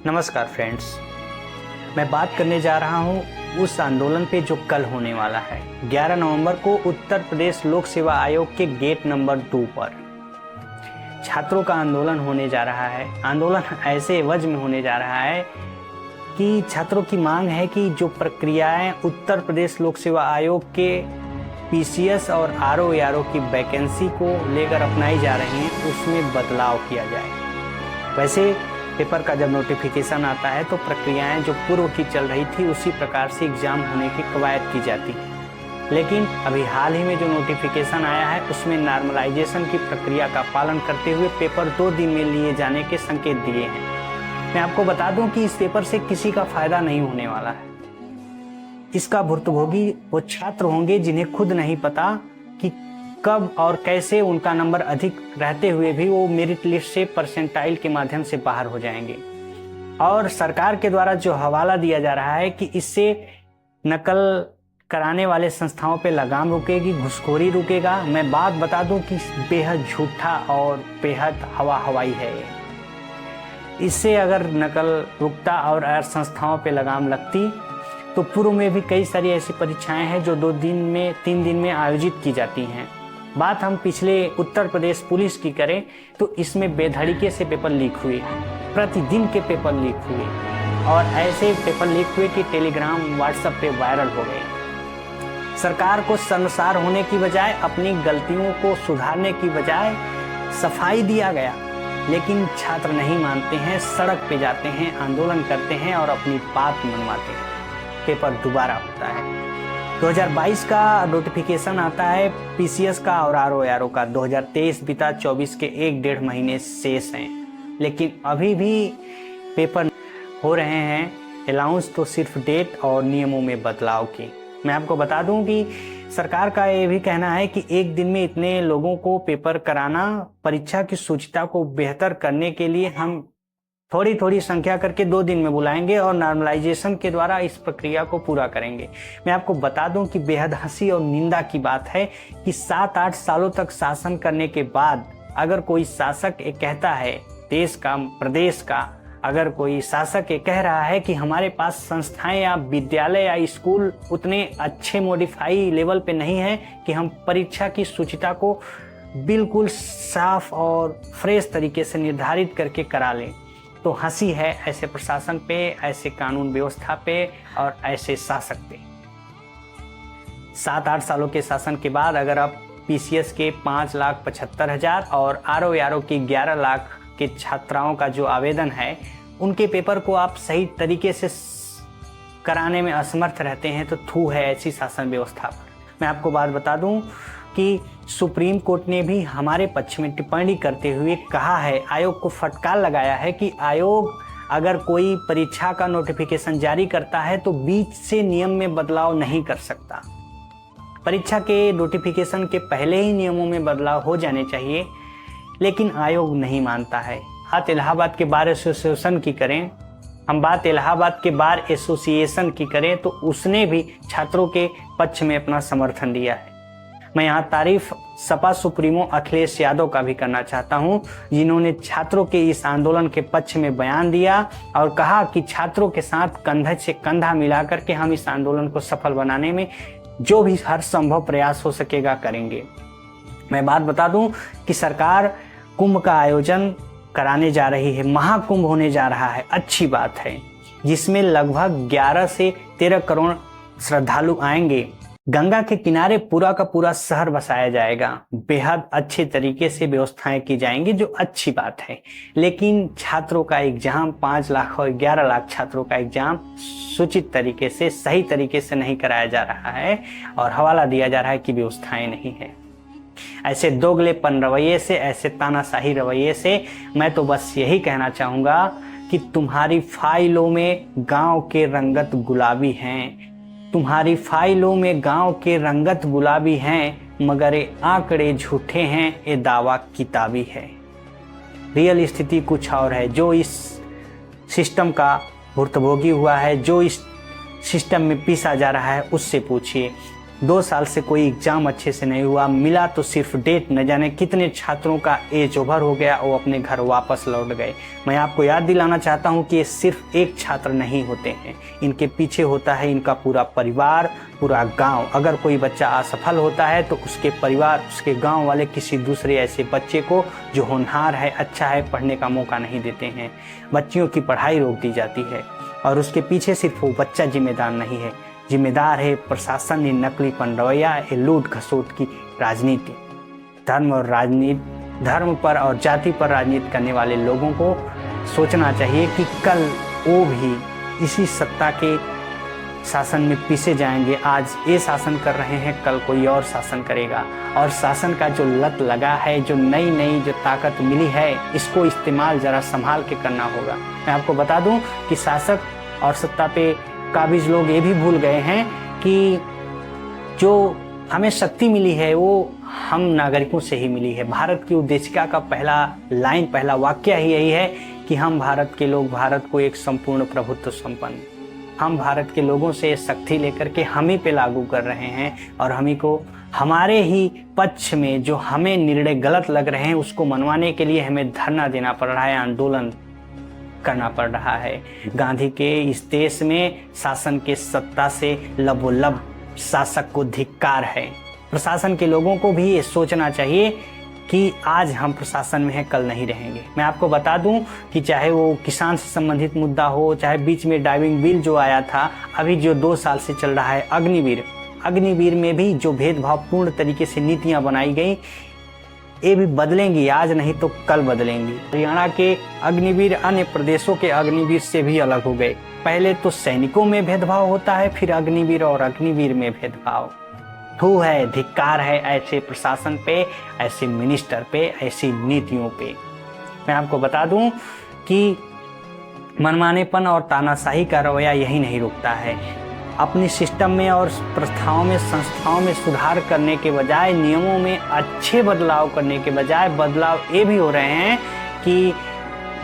नमस्कार फ्रेंड्स, मैं बात करने जा रहा हूं उस आंदोलन पे जो कल होने वाला है 11 नवंबर को उत्तर प्रदेश लोक सेवा आयोग के गेट नंबर 2 पर छात्रों का आंदोलन होने जा रहा है। आंदोलन ऐसे वजह में होने जा रहा है कि छात्रों की मांग है कि जो प्रक्रियाएं उत्तर प्रदेश लोक सेवा आयोग के पीसीएस और आरओ की वैकेंसी को लेकर अपनाई जा रही हैं उसमें बदलाव किया जाए। वैसे पेपर का जब नोटिफिकेशन आता है तो प्रक्रियाएं जो पूर्व की चल रही थी उसी प्रकार से एग्जाम होने की कवायद की जाती है, लेकिन अभी हाल ही में जो नोटिफिकेशन आया है उसमें नॉर्मलाइजेशन की प्रक्रिया का पालन करते हुए पेपर 2 दिन में लिए जाने के संकेत दिए हैं। मैं आपको बता दूं कि इस पेपर से किसी का फायदा नहीं होने वाला है। इसका भुक्तभोगी वो छात्र होंगे जिन्हें खुद नहीं पता कि कब और कैसे उनका नंबर अधिक रहते हुए भी वो मेरिट लिस्ट से परसेंटाइल के माध्यम से बाहर हो जाएंगे। और सरकार के द्वारा जो हवाला दिया जा रहा है कि इससे नकल कराने वाले संस्थाओं पे लगाम रुकेगी, घुसखोरी रुकेगा। मैं बात बता दूं कि बेहद झूठा और बेहद हवाई है। इससे अगर नकल रुकता और संस्थाओं पे लगाम लगती तो पूर्व में भी कई सारी ऐसी परीक्षाएं हैं जो 2 दिन में 3 दिन में आयोजित की जाती हैं। बात हम पिछले उत्तर प्रदेश पुलिस की करें तो इसमें बेधड़ीके से पेपर लीक हुए, प्रतिदिन के पेपर लीक हुए और ऐसे पेपर लीक हुए कि टेलीग्राम व्हाट्सएप पे वायरल हो गए। सरकार को शर्मसार होने की बजाय अपनी गलतियों को सुधारने की बजाय सफाई दिया गया, लेकिन छात्र नहीं मानते हैं, सड़क पे जाते हैं, आंदोलन करते हैं और अपनी बात मनवाते हैं। पेपर दोबारा होता है। 2022 का नोटिफिकेशन आता है पीसीएस का और आरओ का। 2023 बीता, 24 के 1-1.5 महीने शेष हैं, लेकिन अभी भी पेपर हो रहे हैं। अलाउंस तो सिर्फ डेट और नियमों में बदलाव की। मैं आपको बता दूं कि सरकार का ये भी कहना है कि एक दिन में इतने लोगों को पेपर कराना, परीक्षा की शुचिता को बेहतर करने के लिए हम थोड़ी संख्या करके 2 दिन में बुलाएंगे और नॉर्मलाइजेशन के द्वारा इस प्रक्रिया को पूरा करेंगे। मैं आपको बता दूं कि बेहद हंसी और निंदा की बात है कि 7-8 सालों तक शासन करने के बाद अगर कोई शासक ये कहता है, देश का, प्रदेश का अगर कोई शासक ये कह रहा है कि हमारे पास संस्थाएं या विद्यालय या स्कूल उतने अच्छे मॉडिफाई लेवल पे नहीं है कि हम परीक्षा की शुचिता को बिल्कुल साफ और फ्रेश तरीके से निर्धारित करके करा लें, तो हंसी है ऐसे प्रशासन पे, ऐसे कानून व्यवस्था पे और ऐसे शासक पे। 7-8 सालों के शासन के बाद अगर आप पीसीएस के 5,75,000 और आरओ की 11 लाख के छात्राओं का जो आवेदन है उनके पेपर को आप सही तरीके से कराने में असमर्थ रहते हैं तो थू है ऐसी शासन व्यवस्था पर। मैं आपको बात बता दूं कि सुप्रीम कोर्ट ने भी हमारे पक्ष में टिप्पणी करते हुए कहा है, आयोग को फटकार लगाया है कि आयोग अगर कोई परीक्षा का नोटिफिकेशन जारी करता है तो बीच से नियम में बदलाव नहीं कर सकता। परीक्षा के नोटिफिकेशन के पहले ही नियमों में बदलाव हो जाने चाहिए, लेकिन आयोग नहीं मानता है। बात इलाहाबाद के बार एसोसिएशन की करें, हम बात इलाहाबाद के बार एसोसिएशन की करें तो उसने भी छात्रों के पक्ष में अपना समर्थन दिया है। मैं यहाँ तारीफ सपा सुप्रीमो अखिलेश यादव का भी करना चाहता हूँ, जिन्होंने छात्रों के इस आंदोलन के पक्ष में बयान दिया और कहा कि छात्रों के साथ कंधे से कंधा मिलाकर के हम इस आंदोलन को सफल बनाने में जो भी हर संभव प्रयास हो सकेगा करेंगे। मैं बात बता दूं कि सरकार कुंभ का आयोजन कराने जा रही है, महाकुंभ होने जा रहा है, अच्छी बात है, जिसमें लगभग 11 से 13 करोड़ श्रद्धालु आएंगे। गंगा के किनारे पूरा का पूरा शहर बसाया जाएगा, बेहद अच्छे तरीके से व्यवस्थाएं की जाएंगी, जो अच्छी बात है। लेकिन छात्रों का एग्जाम 5 लाख और 11 लाख छात्रों का एग्जाम सूचित तरीके से, सही तरीके से नहीं कराया जा रहा है और हवाला दिया जा रहा है कि व्यवस्थाएं नहीं है। ऐसे दोगलेपन रवैये से, ऐसे तानाशाही रवैये से मैं तो बस यही कहना चाहूंगा कि तुम्हारी फाइलों में गांव के रंगत गुलाबी हैं, तुम्हारी फाइलों में गांव के रंगत गुलाबी हैं, मगर ये आंकड़े झूठे हैं, ये दावा किताबी है। रियल स्थिति कुछ और है। जो इस सिस्टम का भुक्तभोगी हुआ है, जो इस सिस्टम में पीसा जा रहा है, उससे पूछिए। 2 साल से कोई एग्जाम अच्छे से नहीं हुआ, मिला तो सिर्फ डेट, न जाने कितने छात्रों का एज ओवर हो गया, वो अपने घर वापस लौट गए। मैं आपको याद दिलाना चाहता हूँ कि ये सिर्फ एक छात्र नहीं होते हैं, इनके पीछे होता है इनका पूरा परिवार, पूरा गांव। अगर कोई बच्चा असफल होता है तो उसके परिवार, उसके गांव वाले किसी दूसरे ऐसे बच्चे को जो होनहार है, अच्छा है, पढ़ने का मौका नहीं देते हैं। बच्चियों की पढ़ाई रोक दी जाती है और उसके पीछे सिर्फ वो बच्चा जिम्मेदार नहीं है, जिम्मेदार है प्रशासन ने नकलीपन रवैया, लूट खसोट की राजनीति। धर्म पर और जाति पर राजनीति करने वाले लोगों को सोचना चाहिए कि कल वो भी इसी सत्ता के शासन में पीसे जाएंगे। आज ये शासन कर रहे हैं, कल कोई और शासन करेगा, और शासन का जो लत लगा है, जो नई नई जो ताकत मिली है, इसको इस्तेमाल जरा संभाल के करना होगा। मैं आपको बता दूं कि शासक और सत्ता पे काबिज लोग ये भी भूल गए हैं कि जो हमें शक्ति मिली है वो हम नागरिकों से ही मिली है। भारत की उद्देशिका का पहला वाक्य ही यही है कि हम भारत के लोग भारत को एक संपूर्ण प्रभुत्व संपन्न, हम भारत के लोगों से शक्ति लेकर के हम ही पे लागू कर रहे हैं, और हम ही को हमारे ही पक्ष में जो हमें निर्णय गलत लग रहे हैं उसको मनवाने के लिए हमें धरना देना पड़ रहा है, आंदोलन करना पड़ रहा है। गांधी के इस देश में शासन के सत्ता से लबोलब शासक को धिक्कार है। प्रशासन के लोगों को भी ये सोचना चाहिए कि आज हम प्रशासन में हैं, कल नहीं रहेंगे। मैं आपको बता दूं कि चाहे वो किसान से संबंधित मुद्दा हो, चाहे बीच में ड्राइविंग बिल जो आया था, अभी जो 2 साल से चल रहा है अग्निवीर में भी जो भेदभावपूर्ण तरीके से नीतियां बनाई गई, ये भी बदलेंगी, आज नहीं तो कल बदलेंगी। हरियाणा के अग्निवीर अन्य प्रदेशों के अग्निवीर से भी अलग हो गए। पहले तो सैनिकों में भेदभाव होता है, फिर अग्निवीर और अग्निवीर में भेदभाव। थू है, धिक्कार है ऐसे प्रशासन पे, ऐसे मिनिस्टर पे, ऐसी नीतियों पे। मैं आपको बता दूं कि मनमानेपन और तानाशाही का रवैया यही नहीं रुकता है। अपनी सिस्टम में और प्रथाओं में, संस्थाओं में सुधार करने के बजाय, नियमों में अच्छे बदलाव करने के बजाय, बदलाव ये भी हो रहे हैं कि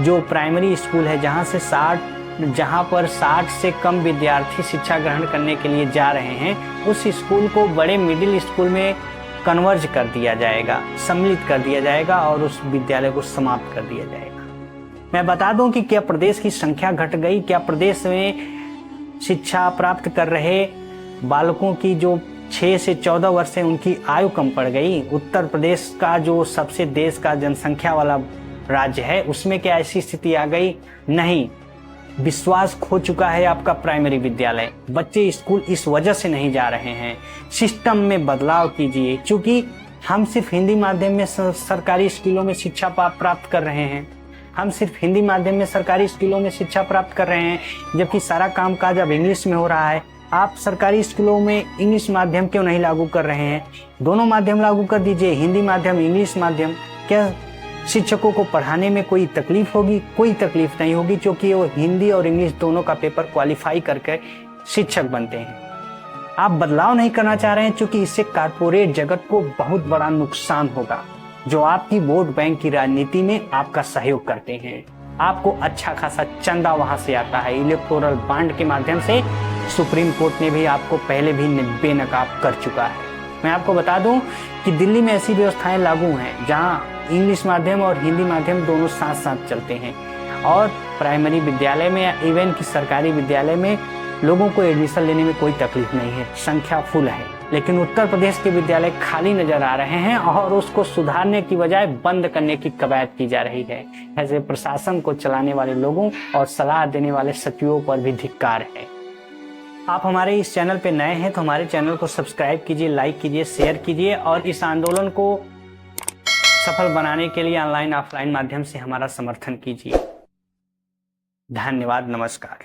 जो प्राइमरी स्कूल है जहाँ पर 60 से कम विद्यार्थी शिक्षा ग्रहण करने के लिए जा रहे हैं, उस स्कूल को बड़े मिडिल स्कूल में कन्वर्ज कर दिया जाएगा, सम्मिलित कर दिया जाएगा और उस विद्यालय को समाप्त कर दिया जाएगा। मैं बता दूं कि क्या प्रदेश की संख्या घट गई? क्या प्रदेश में शिक्षा प्राप्त कर रहे बालकों की जो 6 से 14 वर्ष है उनकी आयु कम पड़ गई? उत्तर प्रदेश का जो सबसे देश का जनसंख्या वाला राज्य है, उसमें क्या ऐसी स्थिति आ गई? नहीं। विश्वास खो चुका है आपका प्राइमरी विद्यालय। बच्चे स्कूल इस वजह से नहीं जा रहे हैं। सिस्टम में बदलाव कीजिए, क्योंकि हम सिर्फ हिंदी माध्यम में सरकारी स्कूलों में शिक्षा प्राप्त कर रहे हैं। हम सिर्फ हिंदी माध्यम में सरकारी स्कूलों में शिक्षा प्राप्त कर रहे हैं, जबकि सारा कामकाज अब इंग्लिश में हो रहा है। आप सरकारी स्कूलों में इंग्लिश माध्यम क्यों नहीं लागू कर रहे हैं? दोनों माध्यम लागू कर दीजिए, हिंदी माध्यम, इंग्लिश माध्यम। क्या शिक्षकों को पढ़ाने में कोई तकलीफ होगी? कोई तकलीफ नहीं होगी, क्योंकि वो हिंदी और इंग्लिश दोनों का पेपर क्वालिफाई करके शिक्षक बनते हैं। आप बदलाव नहीं करना चाह रहे हैं, क्योंकि इससे कारपोरेट जगत को बहुत बड़ा नुकसान होगा, जो आपकी वोट बैंक की राजनीति में आपका सहयोग करते हैं। आपको अच्छा खासा चंदा वहां से आता है, इलेक्टोरल बॉन्ड के माध्यम से। सुप्रीम कोर्ट ने भी आपको पहले भी बेनकाब कर चुका है। मैं आपको बता दूं कि दिल्ली में ऐसी व्यवस्थाएं लागू हैं जहां इंग्लिश माध्यम और हिंदी माध्यम दोनों साथ साथ चलते हैं, और प्राइमरी विद्यालय में, इवन की सरकारी विद्यालय में लोगों को एडमिशन लेने में कोई तकलीफ नहीं है, संख्या फुल है। लेकिन उत्तर प्रदेश के विद्यालय खाली नजर आ रहे हैं और उसको सुधारने की बजाय बंद करने की कवायद की जा रही है। ऐसे प्रशासन को चलाने वाले लोगों और सलाह देने वाले सचिवों पर भी धिक्कार है। आप हमारे इस चैनल पे नए हैं तो हमारे चैनल को सब्सक्राइब कीजिए, लाइक कीजिए, शेयर कीजिए, और इस आंदोलन को सफल बनाने के लिए ऑनलाइन ऑफलाइन माध्यम से हमारा समर्थन कीजिए। धन्यवाद, नमस्कार।